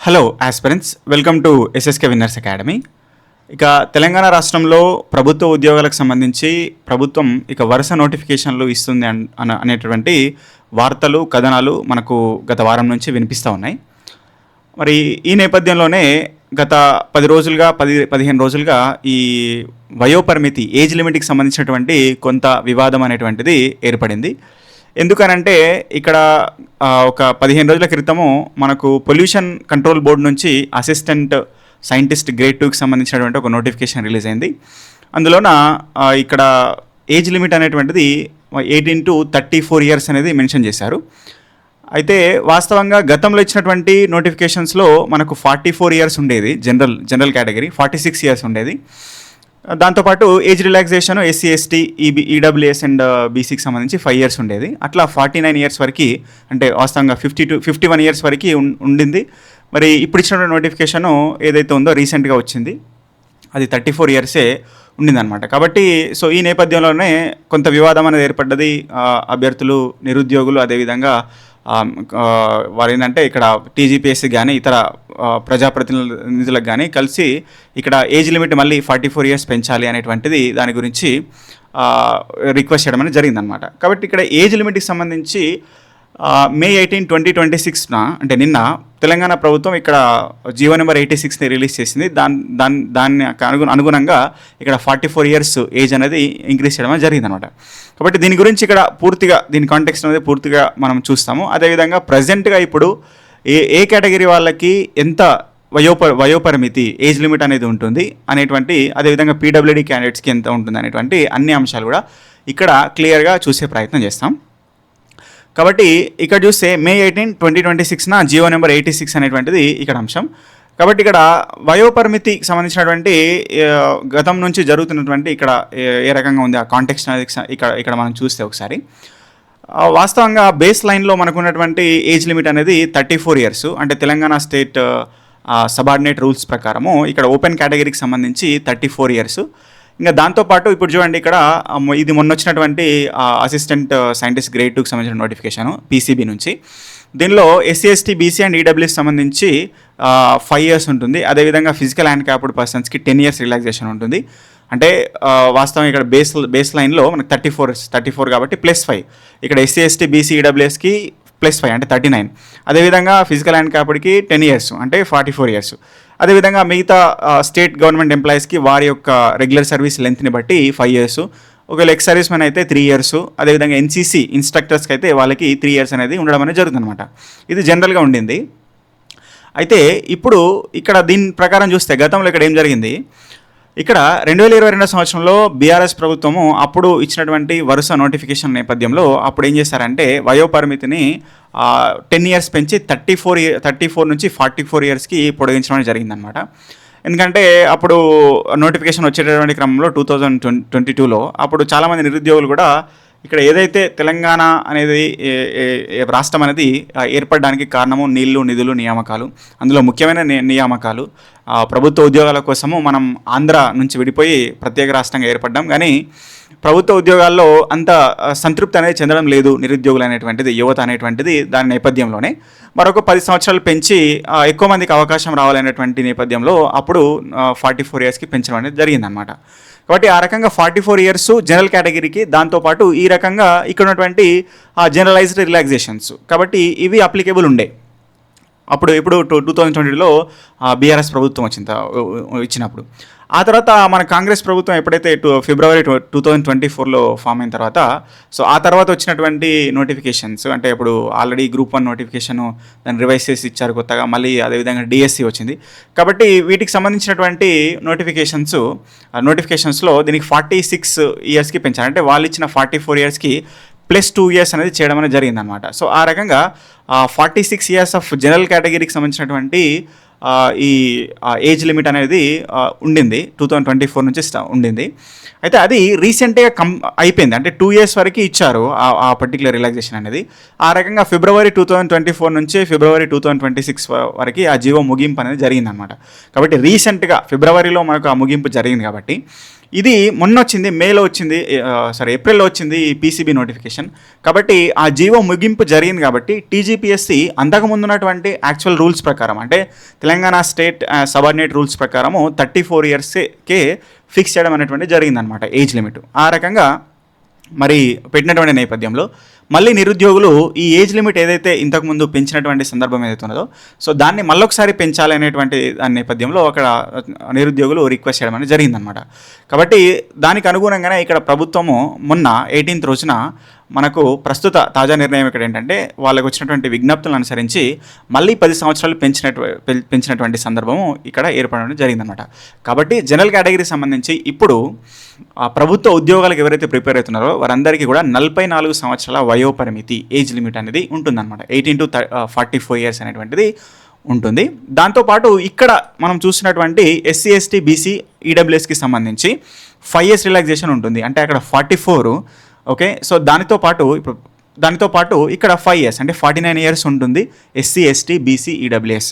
Hello aspirants, welcome to SSK winners academy. ఇక తెలంగాణ రాష్ట్రంలో ప్రభుత్వ ఉద్యోగాలకు సంబంధించి ప్రభుత్వం ఇక వరుస నోటిఫికేషన్లు ఇస్తుంది అనేటువంటి వార్తలు కథనాలు మనకు గత వారం నుంచి వినిపిస్తూ ఉన్నాయి. మరి ఈ నేపథ్యంలోనే గత 15 రోజులుగా ఈ వయోపరిమితి ఏజ్ లిమిట్కి సంబంధించినటువంటి కొంత వివాదం అనేటువంటిది ఏర్పడింది. ఎందుకనంటే ఇక్కడ ఒక 15 రోజుల క్రితము మనకు పొల్యూషన్ కంట్రోల్ బోర్డు నుంచి అసిస్టెంట్ సైంటిస్ట్ గ్రేడ్ 2కి సంబంధించినటువంటి ఒక నోటిఫికేషన్ రిలీజ్ అయింది. అందులోన ఇక్కడ ఏజ్ లిమిట్ అనేటువంటిది 18 to 34 years అనేది మెన్షన్ చేశారు. అయితే వాస్తవంగా గతంలో ఇచ్చినటువంటి నోటిఫికేషన్స్లో మనకు 44 years ఉండేది, జనరల్ కేటగిరీ 46 years ఉండేది. దాంతోపాటు age relaxation SC ST EWS and బీసీకి సంబంధించి 5 years ఉండేది. అట్లా 49 years వరకు, అంటే వాస్తవంగా 50 to 51 years వరకు ఉండింది. మరి ఇప్పుడు ఇచ్చిన నోటిఫికేషను ఏదైతే ఉందో రీసెంట్గా వచ్చింది, అది 34 years ఉండిందనమాట. కాబట్టి సో ఈ నేపథ్యంలోనే కొంత వివాదం అనేది ఏర్పడ్డది. అభ్యర్థులు, నిరుద్యోగులు, అదేవిధంగా వారు ఏంటంటే ఇక్కడ టీజీపీఎస్సీ కానీ ఇతర ప్రజాప్రతినిధులకు కానీ కలిసి ఇక్కడ ఏజ్ లిమిట్ మళ్ళీ 44 years పెంచాలి అనేటువంటిది దాని గురించి రిక్వెస్ట్ చేయడం అనేది జరిగిందనమాట. కాబట్టి ఇక్కడ ఏజ్ లిమిట్కి సంబంధించి May 18, 2026 అంటే నిన్న తెలంగాణ ప్రభుత్వం ఇక్కడ జీవో నెంబర్ 86ని రిలీజ్ చేసింది. దాన్ని అనుగుణంగా ఇక్కడ 44 years ఏజ్ అనేది ఇంక్రీజ్ చేయడం అనేది జరిగిందనమాట. కాబట్టి దీని గురించి ఇక్కడ పూర్తిగా దీని కాంటెక్స్ట్ అనేది పూర్తిగా మనం చూస్తాము. అదేవిధంగా ప్రజెంట్గా ఇప్పుడు ఏ కేటగిరీ వాళ్ళకి ఎంత వయోపరిమితి ఏజ్ లిమిట్ అనేది ఉంటుంది అనేటువంటి, అదేవిధంగా పీడబ్ల్యూడీ క్యాండిడేట్స్కి ఎంత ఉంటుంది అనేటువంటి అన్ని అంశాలు కూడా ఇక్కడ క్లియర్గా చూసే ప్రయత్నం చేస్తాం. కాబట్టి ఇక్కడ చూస్తే May 18, 2026 జీవో నెంబర్ 86 అనేటువంటిది ఇక్కడ అంశం. కాబట్టి ఇక్కడ వయోపరిమితికి సంబంధించినటువంటి గతం నుంచి జరుగుతున్నటువంటి ఇక్కడ ఏ రకంగా ఉంది ఆ కాంటెక్స్ట్ అనేది ఇక్కడ మనం చూస్తే ఒకసారి వాస్తవంగా బేస్ లైన్లో మనకు ఉన్నటువంటి ఏజ్ లిమిట్ అనేది 34 years. అంటే తెలంగాణ స్టేట్ సబార్డినేట్ రూల్స్ ప్రకారము ఇక్కడ ఓపెన్ కేటగిరీకి సంబంధించి 34 years. ఇంకా దాంతోపాటు ఇప్పుడు చూడండి ఇక్కడ ఇది మొన్న వచ్చినటువంటి అసిస్టెంట్ సైంటిస్ట్ గ్రేడ్ 2కి సంబంధించిన నోటిఫికేషన్ పీసీబీ నుంచి. దీనిలో SC ST BC and EWS సంబంధించి 5 years ఉంటుంది. అదేవిధంగా ఫిజికల్ హ్యాండిక్యాప్డ్ పర్సన్స్కి 10 years రిలాక్సేషన్ ఉంటుంది. అంటే వాస్తవం ఇక్కడ బేస్ లైన్లో మనకు 34 కాబట్టి +5. ఇక్కడ ఎస్సీ ఎస్టీ బీసీ ఈడబ్ల్యూఎస్కి +5 అంటే 39. అదేవిధంగా ఫిజికల్ హ్యాండిక్యాప్డ్కి 10 years అంటే 44 years. అదేవిధంగా మిగతా స్టేట్ గవర్నమెంట్ ఎంప్లాయీస్కి వారి యొక్క రెగ్యులర్ సర్వీస్ లెంత్ని బట్టి 5 years. ఒకవేళ ఎక్స్ సర్వీస్ మెన్ అయితే 3 years. అదేవిధంగా ఎన్సీసీ ఇన్స్ట్రక్టర్స్కి అయితే వాళ్ళకి 3 years అనేది ఉండడం అనేది జరుగుతుందన్నమాట. ఇది జనరల్గా ఉండింది. అయితే ఇప్పుడు ఇక్కడ దీని ప్రకారం చూస్తే గతంలో ఇక్కడ ఏం జరిగింది, ఇక్కడ 2022 సంవత్సరంలో బీఆర్ఎస్ ప్రభుత్వము అప్పుడు ఇచ్చినటువంటి వరుస నోటిఫికేషన్ నేపథ్యంలో అప్పుడు ఏం చేశారంటే వయోపరిమితిని 10 years పెంచి 34 నుంచి 44 yearsకి పొడిగించడం జరిగిందనమాట. ఎందుకంటే అప్పుడు నోటిఫికేషన్ వచ్చేటటువంటి క్రమంలో 2022లో అప్పుడు చాలామంది నిరుద్యోగులు కూడా ఇక్కడ ఏదైతే తెలంగాణ అనేది రాష్ట్రం అనేది ఏర్పడడానికి కారణము నీళ్లు, నిధులు, నియామకాలు, అందులో ముఖ్యమైన నియామకాలు ప్రభుత్వ ఉద్యోగాల కోసము మనం ఆంధ్ర నుంచి విడిపోయి ప్రత్యేక రాష్ట్రంగా ఏర్పడ్డాం. కానీ ప్రభుత్వ ఉద్యోగాల్లో అంత సంతృప్తి అనేది చెందడం లేదు నిరుద్యోగులు అనేటువంటిది, యువత అనేటువంటిది. దాని నేపథ్యంలోనే మరొక 10 సంవత్సరాలు పెంచి ఎక్కువ మందికి అవకాశం రావాలనేటువంటి నేపథ్యంలో అప్పుడు 44 yearsకి పెంచడం అనేది జరిగిందనమాట. కాబట్టి ఆ రకంగా 44 years జనరల్ కేటగిరీకి, దాంతోపాటు ఈ రకంగా ఇక్కడ ఉన్నటువంటి జనరలైజ్డ్ రిలాక్సేషన్స్, కాబట్టి ఇవి అప్లికేబుల్ ఉండే అప్పుడు. ఇప్పుడు 2020లో బీఆర్ఎస్ ప్రభుత్వం ఇచ్చినప్పుడు ఆ తర్వాత మన కాంగ్రెస్ ప్రభుత్వం ఎప్పుడైతే February 2024లో ఫామ్ అయిన తర్వాత, సో ఆ తర్వాత వచ్చినటువంటి నోటిఫికేషన్స్, అంటే ఇప్పుడు ఆల్రెడీ Group 1 నోటిఫికేషను దాన్ని రివైజ్ చేసి ఇచ్చారు కొత్తగా, మళ్ళీ అదేవిధంగా డిఎస్సి వచ్చింది. కాబట్టి వీటికి సంబంధించినటువంటి నోటిఫికేషన్స్లో దీనికి 46 yearsకి పెంచారు. అంటే వాళ్ళు ఇచ్చిన 44 yearsకి +2 years అనేది చేయడం అనేది జరిగిందనమాట. సో ఆ రకంగా 46 years ఆఫ్ జనరల్ కేటగిరీకి సంబంధించినటువంటి ఈ ఏజ్ లిమిట్ అనేది ఉండింది 2024 నుంచి ఉండింది. అయితే అది రీసెంట్గా అయిపోయింది. అంటే 2 years వరకు ఇచ్చారు ఆ పర్టికులర్ రిలాక్సేషన్ అనేది. ఆ రకంగా ఫిబ్రవరి 2024 నుంచి ఫిబ్రవరి 2026 వరకు ఆ జీవో ముగింపు అనేది జరిగిందనమాట. కాబట్టి రీసెంట్గా ఫిబ్రవరిలో మనకు ఆ ముగింపు జరిగింది. కాబట్టి ఇది మొన్న వచ్చింది, మేలో వచ్చింది, ఏప్రిల్లో వచ్చింది ఈ పీసీబీ నోటిఫికేషన్. కాబట్టి ఆ జీవో ముగింపు జరిగింది. కాబట్టి టీజీపీఎస్సీ అంతకుముందు ఉన్నటువంటి యాక్చువల్ రూల్స్ ప్రకారం, అంటే తెలంగాణ స్టేట్ సబార్డినేట్ రూల్స్ ప్రకారము 34 yearsకే ఫిక్స్ చేయడం అనేటువంటి జరిగిందనమాట ఏజ్ లిమిట్. ఆ రకంగా మరి పెట్టినటువంటి నేపథ్యంలో మళ్ళీ నిరుద్యోగులు ఈ ఏజ్ లిమిట్ ఏదైతే ఇంతకుముందు పెంచినటువంటి సందర్భం ఏదైతే ఉన్నదో, సో దాన్ని మళ్ళొకసారి పెంచాలనేటువంటి దాని నేపథ్యంలో అక్కడ నిరుద్యోగులు రిక్వెస్ట్ చేయడం అనేది జరిగిందనమాట. కాబట్టి దానికి అనుగుణంగానే ఇక్కడ ప్రభుత్వము మొన్న 18th రోజున మనకు ప్రస్తుత తాజా నిర్ణయం ఇక్కడ ఏంటంటే, వాళ్ళకు వచ్చినటువంటి విజ్ఞప్తులను అనుసరించి మళ్ళీ 10 సంవత్సరాలు పెంచినటువంటి సందర్భము ఇక్కడ ఏర్పడడం జరిగిందనమాట. కాబట్టి జనరల్ కేటగిరీ సంబంధించి ఇప్పుడు ప్రభుత్వ ఉద్యోగాలకు ఎవరైతే ప్రిపేర్ అవుతున్నారో వారందరికీ కూడా 44 సంవత్సరాల వయోపరిమితి ఏజ్ లిమిట్ అనేది ఉంటుందన్నమాట. 18 to 44 years అనేటువంటిది ఉంటుంది. దాంతోపాటు ఇక్కడ మనం చూసినటువంటి ఎస్సీ ఎస్టీ బీసీ ఈడబ్ల్యూఎస్కి సంబంధించి 5 years రిలాక్సేషన్ ఉంటుంది. అంటే అక్కడ 44, ఓకే. సో దానితో పాటు ఇక్కడ 5 years అంటే 49 years ఉంటుంది SC ST BC EWS,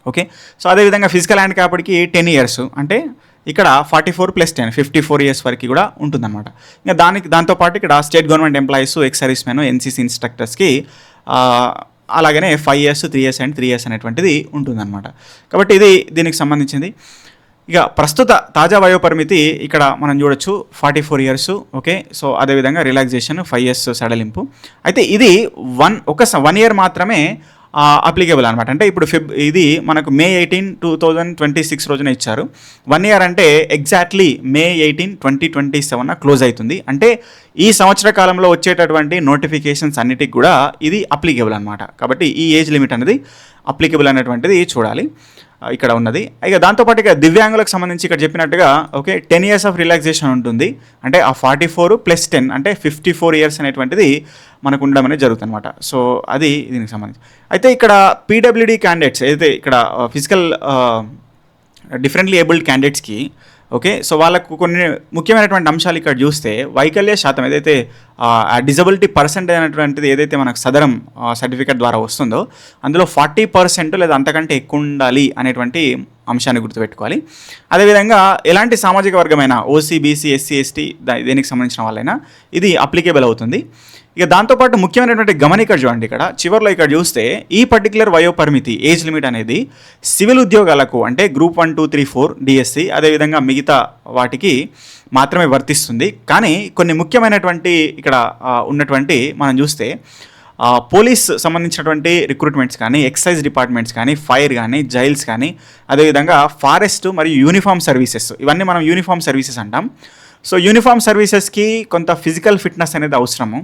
okay. So అదేవిధంగా ఫిజికల్ హ్యాండిక్యాప్డ్కి 10 years, అంటే ఇక్కడ 44 + 10 54 years వరకు కూడా ఉంటుందన్నమాట. ఇంకా దాంతోపాటు ఇక్కడ state government employees, ex servicemen, NCC ఇన్స్ట్రక్టర్స్కి అలాగనే 5 years 3 years అండ్ 3 years అనేటువంటిది ఉంటుందన్నమాట. కాబట్టి ఇది దీనికి సంబంధించింది. ఇక ప్రస్తుత తాజా వయోపరిమితి ఇక్కడ మనం చూడొచ్చు 44 years, ఓకే. సో అదేవిధంగా రిలాక్సేషన్ 5 years సడలింపు. అయితే ఇది 1 year మాత్రమే అప్లికేబుల్ అనమాట. అంటే ఇప్పుడు ఇది మనకు May 18, 2026 రోజున ఇచ్చారు. 1 year అంటే ఎగ్జాక్ట్లీ May 18, 2027 క్లోజ్ అవుతుంది. అంటే ఈ సంవత్సర కాలంలో వచ్చేటటువంటి నోటిఫికేషన్స్ అన్నిటికి కూడా ఇది అప్లికేబుల్ అనమాట. కాబట్టి ఈ ఏజ్ లిమిట్ అనేది అప్లికేబుల్ అనేటువంటిది చూడాలి ఇక్కడ ఉన్నది. ఇక దాంతోపాటు ఇక దివ్యాంగులకు సంబంధించి ఇక్కడ చెప్పినట్టుగా, ఓకే, 10 years ఆఫ్ రిలాక్సేషన్ ఉంటుంది. అంటే ఆ 44 + 10 అంటే 54 years అనేటువంటిది మనకు ఉండడం అనేది జరుగుతుంది అనమాట. సో అది దీనికి సంబంధించి. అయితే ఇక్కడ పీడబ్ల్యూడీ క్యాండిడేట్స్ ఏదైతే ఇక్కడ ఫిజికల్ డిఫరెంట్లీ ఏబుల్డ్ క్యాండిడేట్స్కి, ఓకే, సో వాళ్ళకు కొన్ని ముఖ్యమైనటువంటి అంశాలు ఇక్కడ చూస్తే వైకల్య శాతం ఏదైతే డిజబిలిటీ పర్సెంటేజ్ అనేటువంటిది ఏదైతే మనకు సదరం సర్టిఫికేట్ ద్వారా వస్తుందో అందులో 40% లేదా అంతకంటే ఎక్కువ ఉండాలి అనేటువంటి అంశాన్ని గుర్తుపెట్టుకోవాలి. అదేవిధంగా ఎలాంటి సామాజిక వర్గమైన ఓసీ బీసీ ఎస్సీ ఎస్టీ దేనికి సంబంధించిన వాళ్ళైనా ఇది అప్లికేబుల్ అవుతుంది. ఇక దాంతోపాటు ముఖ్యమైనటువంటి గమనిక చూడండి, ఇక్కడ చివరిలో ఇక్కడ చూస్తే ఈ పర్టికులర్ వయోపరిమితి ఏజ్ లిమిట్ అనేది సివిల్ ఉద్యోగాలకు అంటే గ్రూప్ 1, 2, 3, 4 డిఎస్సి అదేవిధంగా మిగతా వాటికి మాత్రమే వర్తిస్తుంది. కానీ కొన్ని ముఖ్యమైనటువంటి ఇక్కడ ఉన్నటువంటి మనం చూస్తే పోలీస్ సంబంధించినటువంటి రిక్రూట్మెంట్స్ కానీ, ఎక్సైజ్ డిపార్ట్మెంట్స్ కానీ, ఫైర్ కానీ, జైల్స్ కానీ, అదేవిధంగా ఫారెస్ట్ మరియు యూనిఫామ్ సర్వీసెస్, ఇవన్నీ మనం యూనిఫామ్ సర్వీసెస్ అంటాం. సో యూనిఫామ్ సర్వీసెస్కి కొంత ఫిజికల్ ఫిట్నెస్ అనేది అవసరము.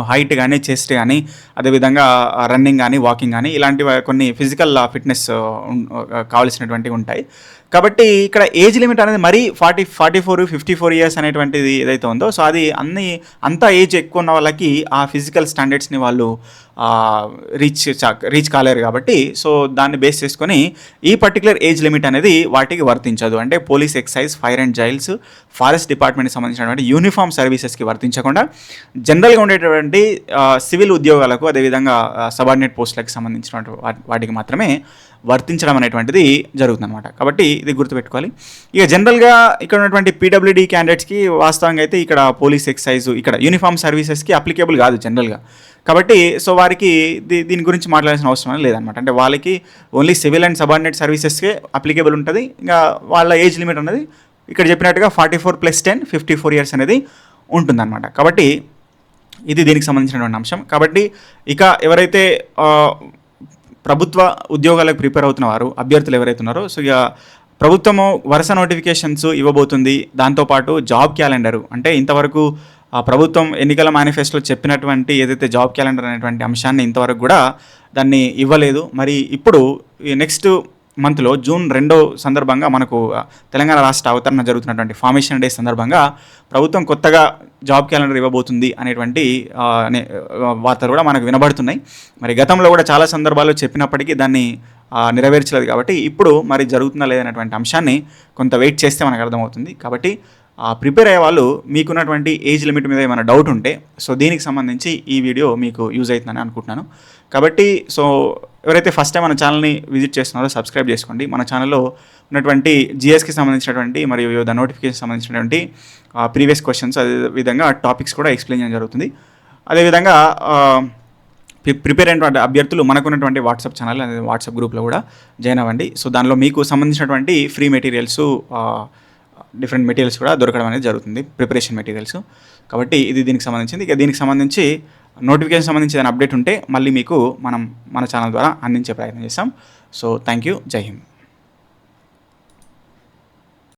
హైట్ కానీ, చెస్ట్ కానీ, అదేవిధంగా రన్నింగ్ కానీ, వాకింగ్ కానీ, ఇలాంటివి కొన్ని ఫిజికల్ ఫిట్నెస్ కావాల్సినటువంటివి ఉంటాయి. కాబట్టి ఇక్కడ ఏజ్ లిమిట్ అనేది మరీ 44, 54 years అనేటువంటిది ఏదైతే ఉందో, సో అది అంత ఏజ్ ఎక్కువ ఉన్న వాళ్ళకి ఆ ఫిజికల్ స్టాండర్డ్స్ని వాళ్ళు రీచ్ కాలేరు. కాబట్టి సో దాన్ని బేస్ చేసుకొని ఈ పర్టికులర్ ఏజ్ లిమిట్ అనేది వాటికి వర్తించదు. అంటే police, excise, fire and jails, forest డిపార్ట్మెంట్కి సంబంధించినటువంటి యూనిఫామ్ సర్వీసెస్కి వర్తించకుండా జనరల్గా ఉండేటువంటి సివిల్ ఉద్యోగాలకు, అదేవిధంగా సబార్డినేట్ పోస్టులకు సంబంధించినటువంటి వాటికి మాత్రమే వర్తించడం అనేటువంటిది జరుగుతుందన్నమాట. కాబట్టి ఇది గుర్తుపెట్టుకోవాలి. ఇక జనరల్గా ఇక్కడ ఉన్నటువంటి పీడబ్ల్యూడీ క్యాండిడేట్స్కి వాస్తవంగా అయితే ఇక్కడ పోలీస్, ఎక్సైజ్, ఇక్కడ యూనిఫామ్ సర్వీసెస్కి అప్లికేబుల్ కాదు జనరల్గా. కాబట్టి సో వారికి దీని గురించి మాట్లాడాల్సిన అవసరం లేదనమాట. అంటే వాళ్ళకి ఓన్లీ సివిల్ అండ్ సబార్డినేట్ సర్వీసెస్కే అప్లికేబుల్ ఉంటుంది. ఇంకా వాళ్ళ ఏజ్ లిమిట్ అనేది ఇక్కడ చెప్పినట్టుగా 44 + 10 54 years అనేది ఉంటుందన్నమాట. కాబట్టి ఇది దీనికి సంబంధించినటువంటి అంశం. కాబట్టి ఇక ఎవరైతే ప్రభుత్వ ఉద్యోగాలకు ప్రిపేర్ అవుతున్నవారు అభ్యర్థులు ఎవరైతే ఉన్నారో, సో ఇక ప్రభుత్వము వరుస నోటిఫికేషన్స్ ఇవ్వబోతుంది. దాంతోపాటు జాబ్ క్యాలెండరు, అంటే ఇంతవరకు ప్రభుత్వం ఎన్నికల మేనిఫెస్టోలో చెప్పినటువంటి ఏదైతే జాబ్ క్యాలెండర్ అనేటువంటి అంశాన్ని ఇంతవరకు కూడా దాన్ని ఇవ్వలేదు. మరి ఇప్పుడు నెక్స్ట్ మంత్లో June 2 సందర్భంగా మనకు తెలంగాణ రాష్ట్ర అవతరణ జరుగుతున్నటువంటి ఫార్మేషన్ డే సందర్భంగా ప్రభుత్వం కొత్తగా జాబ్ క్యాలెండర్ ఇవ్వబోతుంది అనేటువంటి వార్తలు కూడా మనకు వినబడుతున్నాయి. మరి గతంలో కూడా చాలా సందర్భాల్లో చెప్పినప్పటికీ దాన్ని నెరవేర్చలేదు. కాబట్టి ఇప్పుడు మరి జరుగుతుందా లేదనేటువంటి అంశాన్ని కొంత వెయిట్ చేస్తే మనకు అర్థమవుతుంది. కాబట్టి ప్రిపేర్ అయ్యే వాళ్ళు మీకున్నటువంటి ఏజ్ లిమిట్ మీద ఏమైనా డౌట్ ఉంటే సో దీనికి సంబంధించి ఈ వీడియో మీకు యూజ్ అవుతుందని అనుకుంటున్నాను. కాబట్టి సో ఎవరైతే ఫస్ట్ టైం మన ఛానల్ని విజిట్ చేస్తున్నారో సబ్స్క్రైబ్ చేసుకోండి. మన ఛానల్లో ఉన్నటువంటి జిఎస్కి సంబంధించినటువంటి మరియు వివిధ నోటిఫికేషన్ సంబంధించినటువంటి ప్రీవియస్ క్వశ్చన్స్ అదేవిధంగా టాపిక్స్ కూడా ఎక్స్ప్లెయిన్ చేయడం జరుగుతుంది. అదేవిధంగా ప్రిపేర్ అయినటువంటి అభ్యర్థులు మనకున్నటువంటి వాట్సాప్ ఛానల్ అనేది వాట్సాప్ గ్రూప్లో కూడా జాయిన్ అవ్వండి. సో దానిలో మీకు సంబంధించినటువంటి ఫ్రీ మెటీరియల్స్ డిఫరెంట్ మెటీరియల్స్ కూడా దొరకడం అనేది జరుగుతుంది, ప్రిపరేషన్ మెటీరియల్స్. కాబట్టి ఇది దీనికి సంబంధించింది. ఇక దీనికి సంబంధించి నోటిఫికేషన్ సంబంధించి ఏదైనా అప్డేట్ ఉంటే మళ్ళీ మీకు మన ఛానల్ ద్వారా అందించే ప్రయత్నం చేస్తాం. సో థ్యాంక్ యూ, జై హింద్.